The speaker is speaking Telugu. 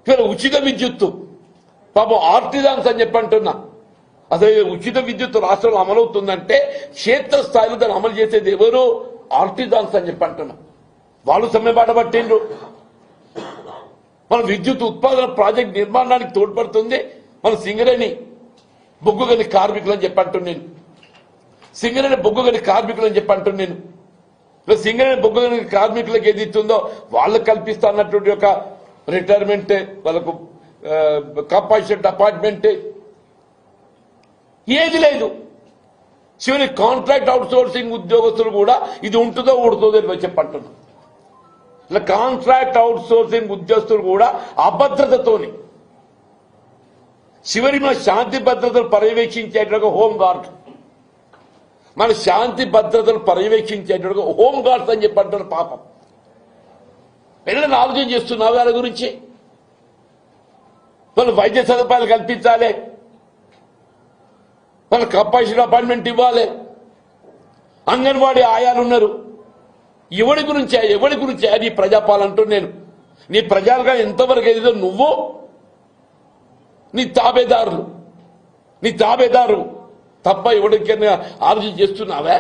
ఇవాళ ఉచిత విద్యుత్తు పాపం ఆర్టిజాన్స్ అని చెప్పి అంటున్నా. అసలు ఉచిత విద్యుత్ రాష్ట్రంలో అమలవుతుందంటే క్షేత్రస్థాయిలో దాన్ని అమలు చేసేది ఎవరు? ఆర్టిజాన్స్ అని చెప్పి అంటున్నా. వాళ్ళు సమ్మెబాట పట్టిండ్రు. మన విద్యుత్ ఉత్పాదన ప్రాజెక్ట్ నిర్మాణానికి తోడ్పడుతుంది మన సింగరేణి బొగ్గుగని కార్మికులు అని చెప్పి అంటున్నాను. సింగరేణి బొగ్గుగని కార్మికులు అని చెప్పి అంటున్నాను. సింగరేణి బొగ్గుగని కార్మికులకు ఏది ఇస్తుందో వాళ్ళకు కల్పిస్తా అన్నటువంటి ఒక రిటైర్మెంట్, వాళ్ళకు కంపల్సరీ అపాయింట్మెంట్ ఏది లేదు. చివరి కాంట్రాక్ట్ అవుట్ సోర్సింగ్ ఉద్యోగస్తులు కూడా ఇది ఉంటుందో ఊడుతుందో అని చెప్పంటున్నారు. ఇలా కాంట్రాక్ట్ అవుట్ సోర్సింగ్ ఉద్యోగస్తులు కూడా అభద్రతతోని చివరి మన శాంతి భద్రతలు పర్యవేక్షించేటట్టుగా హోంగార్డ్, మన శాంతి భద్రతలు పర్యవేక్షించేటట్టుగా హోంగార్డ్స్ అని చెప్పంటారు. పాపం ఎన్నైనా ఆలోచన చేస్తున్నావు వాళ్ళ గురించి. వాళ్ళు వైద్య సదుపాయాలు కల్పించాలి, వాళ్ళకి కంపల్సరీ అపాయింట్మెంట్ ఇవ్వాలి. అంగన్వాడీ ఆయాలు ఉన్నారు. ఎవడి గురించి నీ ప్రజాపాలన అంటూ నేను నీ ప్రజలుగా ఎంతవరకు ఏదో నువ్వు నీ తాబేదారు తప్ప ఎవరికైనా ఆలోచన చేస్తున్నావా?